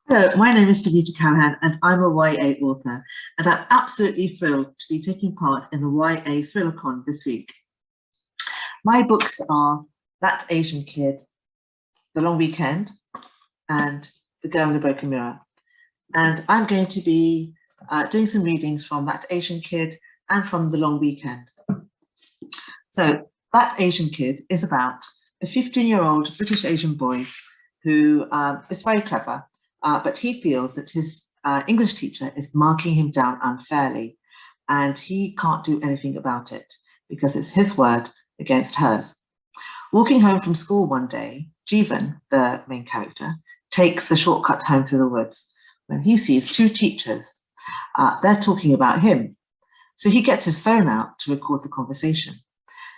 Hello, my name is Savita Kalhan and I'm a YA author, and I'm absolutely thrilled to be taking part in the YA Thrillercon this week. My books are That Asian Kid, The Long Weekend, and The Girl in the Broken Mirror. And I'm going to be doing some readings from That Asian Kid and from The Long Weekend. So That Asian Kid is about a 15-year-old British Asian boy who is very clever, but he feels that his English teacher is marking him down unfairly, and he can't do anything about it because it's his word against hers. Walking home from school one day, Jeevan, the main character, takes the shortcut home through the woods when he sees two teachers. They're talking about him. So he gets his phone out to record the conversation.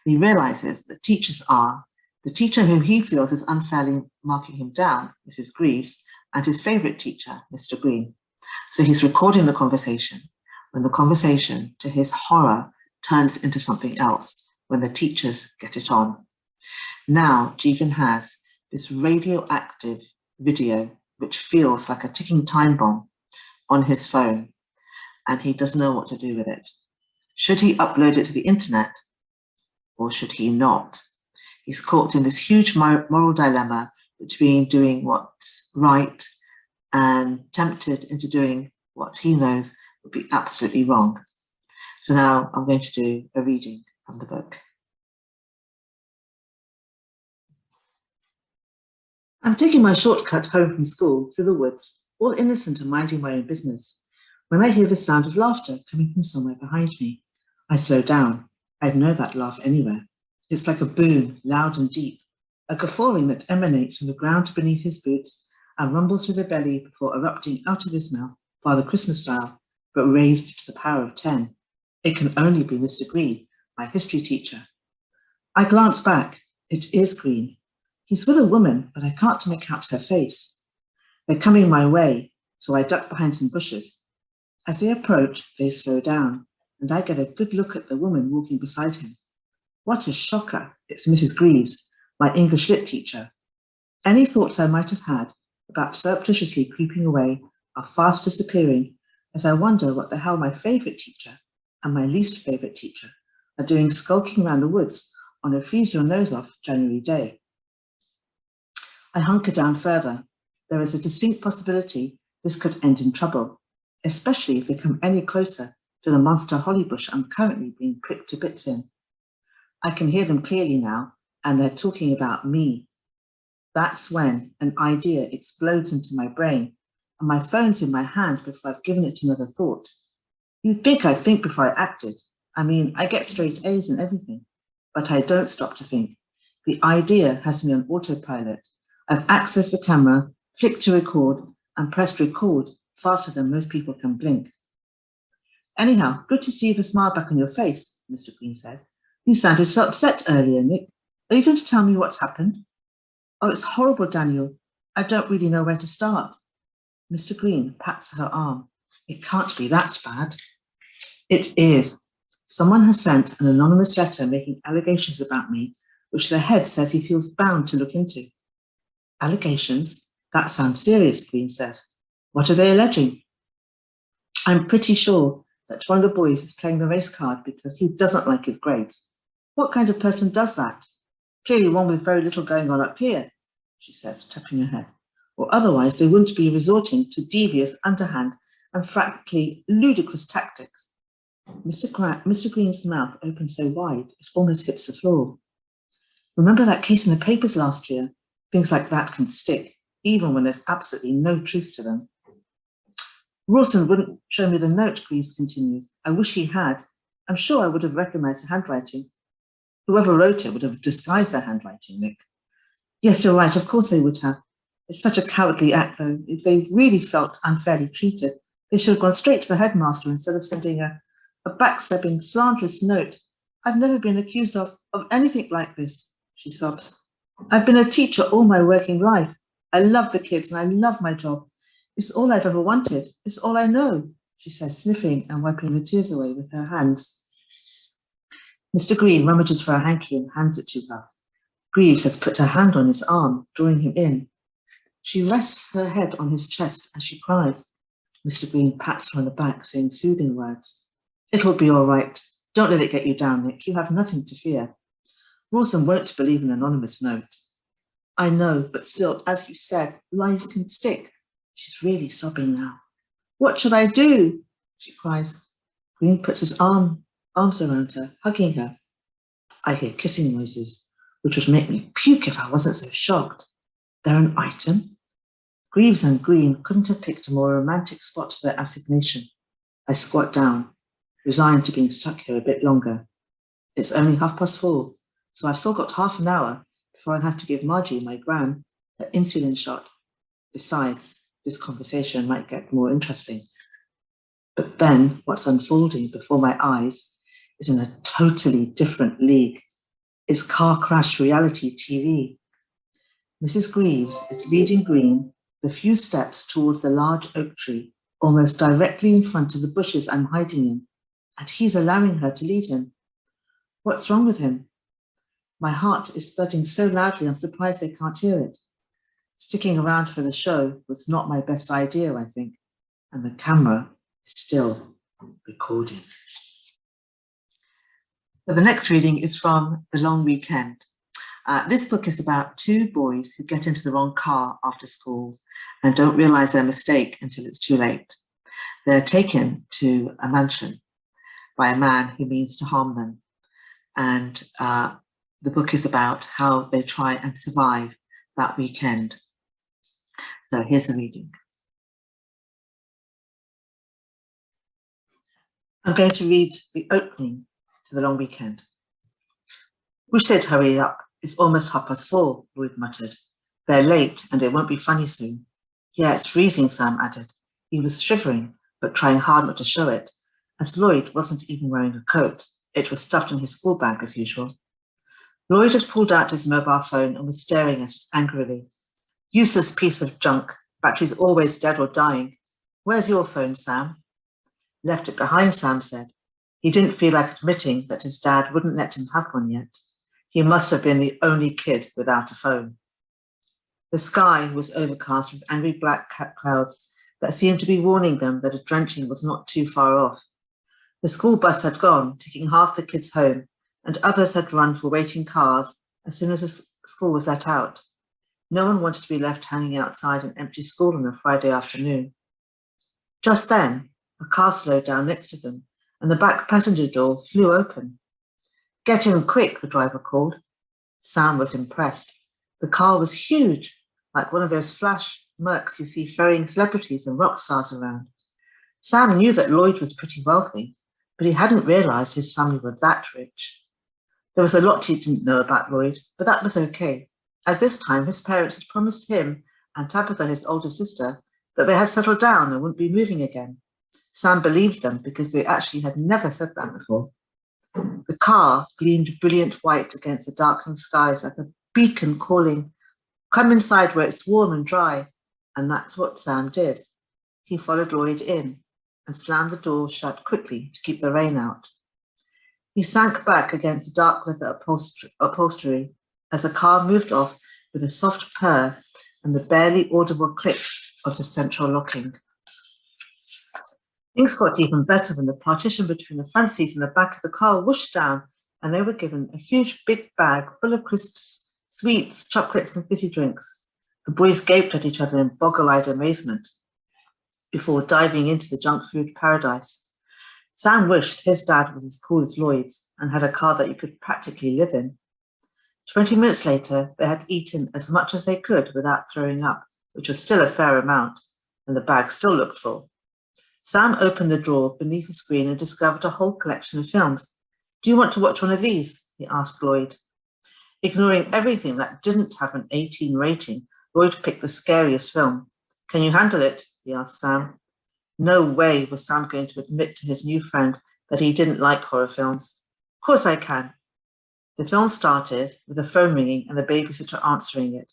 He realizes that teachers are the teacher who he feels is unfairly marking him down, Mrs. Greaves, and his favorite teacher, Mr. Green. So he's recording the conversation when the conversation, to his horror, turns into something else when the teachers get it on. Now, Jeevan has this radioactive video, which feels like a ticking time bomb, on his phone, and he doesn't know what to do with it. Should he upload it to the internet, or should he not? He's caught in this huge moral dilemma between doing what's right and tempted into doing what he knows would be absolutely wrong. So now I'm going to do a reading from the book. I'm taking my shortcut home from school through the woods, all innocent and minding my own business, when I hear the sound of laughter coming from somewhere behind me. I slow down. I'd know that laugh anywhere. It's like a boom, loud and deep, a guffawing that emanates from the ground beneath his boots and rumbles through the belly before erupting out of his mouth, Father Christmas style, but raised to the power of 10. It can only be Mr. Green, my history teacher. I glance back. It is Green. He's with a woman, but I can't make out her face. They're coming my way, so I duck behind some bushes. As they approach, they slow down, and I get a good look at the woman walking beside him. What a shocker! It's Mrs. Greaves, my English lit teacher. Any thoughts I might have had about surreptitiously creeping away are fast disappearing as I wonder what the hell my favourite teacher and my least favourite teacher are doing skulking around the woods on a freeze-your-nose-off January day. I hunker down further. There is a distinct possibility this could end in trouble, especially if they come any closer to the monster holly bush I'm currently being pricked to bits in. I can hear them clearly now, and they're talking about me. That's when an idea explodes into my brain, and my phone's in my hand before I've given it another thought. You'd think I'd think before I acted. I mean, I get straight A's and everything, but I don't stop to think. The idea has me on autopilot. I've accessed the camera, clicked to record, and pressed record faster than most people can blink. Anyhow, good to see the smile back on your face, Mr. Green says. You sounded so upset earlier, Nick. Are you going to tell me what's happened? Oh, it's horrible, Daniel. I don't really know where to start. Mr. Green pats her arm. It can't be that bad. It is. Someone has sent an anonymous letter making allegations about me, which the head says he feels bound to look into. Allegations? That sounds serious, Green says. What are they alleging? I'm pretty sure that one of the boys is playing the race card because he doesn't like his grades. What kind of person does that? Clearly one with very little going on up here, she says, tapping her head. Or otherwise they wouldn't be resorting to devious, underhand, and frankly ludicrous tactics. Mr. Green's mouth opens so wide it almost hits the floor. Remember that case in the papers last year? Things like that can stick, even when there's absolutely no truth to them. Rawson wouldn't show me the note, Greaves continues. I wish he had. I'm sure I would have recognised the handwriting. Whoever wrote it would have disguised their handwriting, Nick. Yes, you're right, of course they would have. It's such a cowardly act, though. If they really felt unfairly treated, they should have gone straight to the headmaster instead of sending a backstabbing, slanderous note. I've never been accused of anything like this, she sobs. I've been a teacher all my working life. I love the kids and I love my job. It's all I've ever wanted. It's all I know, she says, sniffing and wiping the tears away with her hands. Mr. Green rummages for a hanky and hands it to her. Greaves has put her hand on his arm, drawing him in. She rests her head on his chest as she cries. Mr. Green pats her on the back, saying soothing words. It'll be all right. Don't let it get you down, Nick. You have nothing to fear. Rawson won't believe an anonymous note. I know, but still, as you said, lies can stick. She's really sobbing now. What should I do? She cries. Green puts his arms around her, hugging her. I hear kissing noises, which would make me puke if I wasn't so shocked. They're an item. Greaves and Green couldn't have picked a more romantic spot for their assignation. I squat down, resigned to being stuck here a bit longer. It's only 4:30, so I've still got half an hour before I have to give Margie, my gran, her insulin shot. Besides, this conversation might get more interesting. But then what's unfolding before my eyes is in a totally different league. It's car crash reality TV. Mrs. Greaves is leading Green the few steps towards the large oak tree, almost directly in front of the bushes I'm hiding in, and he's allowing her to lead him. What's wrong with him? My heart is thudding so loudly I'm surprised they can't hear it. Sticking around for the show was not my best idea, I think, and the camera is still recording. So the next reading is from The Long Weekend. This book is about two boys who get into the wrong car after school and don't realize their mistake until it's too late. They're taken to a mansion by a man who means to harm them. And the book is about how they try and survive that weekend. So here's the reading. I'm going to read the opening to The Long Weekend. Wish they'd hurry up. It's almost 4:30, Lloyd muttered. They're late and it won't be funny soon. Yeah, it's freezing, Sam added. He was shivering, but trying hard not to show it, as Lloyd wasn't even wearing a coat. It was stuffed in his school bag as usual. Lloyd had pulled out his mobile phone and was staring at it angrily. Useless piece of junk. Battery's always dead or dying. Where's your phone, Sam? Left it behind, Sam said. He didn't feel like admitting that his dad wouldn't let him have one yet. He must have been the only kid without a phone. The sky was overcast with angry black clouds that seemed to be warning them that a drenching was not too far off. The school bus had gone, taking half the kids home, and others had run for waiting cars as soon as the school was let out. No one wanted to be left hanging outside an empty school on a Friday afternoon. Just then, a car slowed down next to them, and the back passenger door flew open. Get in quick, the driver called. Sam was impressed. The car was huge, like one of those flash Mercs you see ferrying celebrities and rock stars around. Sam knew that Lloyd was pretty wealthy, but he hadn't realized his family were that rich. There was a lot he didn't know about Lloyd, but that was okay, as this time his parents had promised him and Tabitha, his older sister, that they had settled down and wouldn't be moving again. Sam believed them because they actually had never said that before. The car gleamed brilliant white against the darkening skies like a beacon calling, come inside where it's warm and dry. And that's what Sam did. He followed Lloyd in and slammed the door shut quickly to keep the rain out. He sank back against the dark leather upholstery as the car moved off with a soft purr and the barely audible click of the central locking. Things got even better when the partition between the front seat and the back of the car whooshed down and they were given a huge big bag full of crisps, sweets, chocolates and fizzy drinks. The boys gaped at each other in boggle-eyed amazement before diving into the junk food paradise. Sam wished his dad was as cool as Lloyd's and had a car that you could practically live in. 20 minutes later, they had eaten as much as they could without throwing up, which was still a fair amount, and the bag still looked full. Sam opened the drawer beneath the screen and discovered a whole collection of films. Do you want to watch one of these? He asked Lloyd. Ignoring everything that didn't have an 18 rating, Lloyd picked the scariest film. Can you handle it? He asked Sam. No way was Sam going to admit to his new friend that he didn't like horror films. Of course I can. The film started with the phone ringing and the babysitter answering it.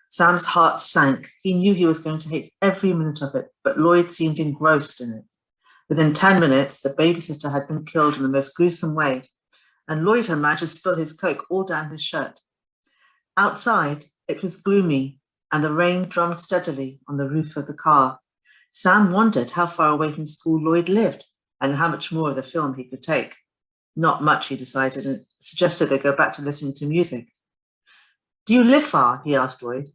Sam's heart sank. He knew he was going to hate every minute of it, but Lloyd seemed engrossed in it. Within 10 minutes, the babysitter had been killed in the most gruesome way, and Lloyd had managed to spill his Coke all down his shirt. Outside, it was gloomy, and the rain drummed steadily on the roof of the car. Sam wondered how far away from school Lloyd lived and how much more of the film he could take. Not much, he decided, and suggested they go back to listening to music. Do you live far? He asked Lloyd.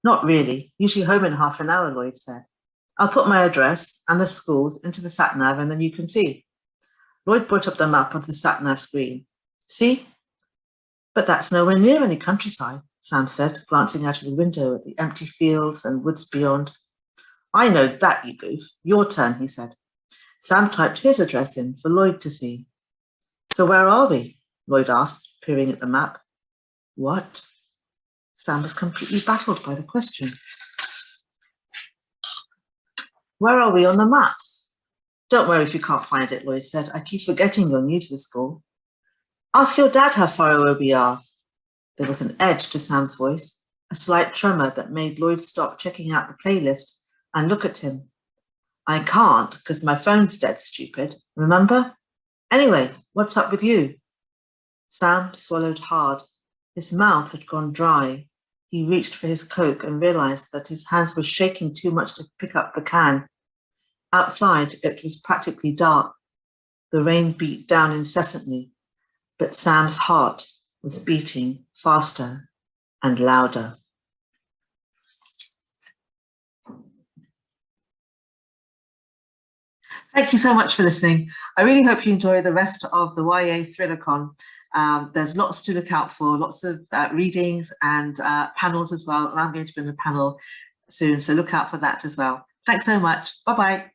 Not really. Usually home in half an hour, Lloyd said. I'll put my address and the schools into the sat-nav and then you can see. Lloyd brought up the map of the sat-nav screen. See? But that's nowhere near any countryside, Sam said, glancing out of the window at the empty fields and woods beyond. I know that, you goof. Your turn, he said. Sam typed his address in for Lloyd to see. So where are we? Lloyd asked, peering at the map. What? Sam was completely baffled by the question. Where are we on the map? Don't worry if you can't find it, Lloyd said. I keep forgetting you're new to the school. Ask your dad how far away we are. There was an edge to Sam's voice, a slight tremor that made Lloyd stop checking out the playlist and look at him. I can't because my phone's dead, stupid. Remember? Anyway, what's up with you? Sam swallowed hard. His mouth had gone dry. He reached for his Coke and realized that his hands were shaking too much to pick up the can. Outside, it was practically dark. The rain beat down incessantly, but Sam's heart was beating faster and louder. Thank you so much for listening. I really hope you enjoy the rest of the YA ThrillerCon. There's lots to look out for, lots of readings and panels as well. And I'm going to be in a panel soon, so look out for that as well. Thanks so much. Bye-bye.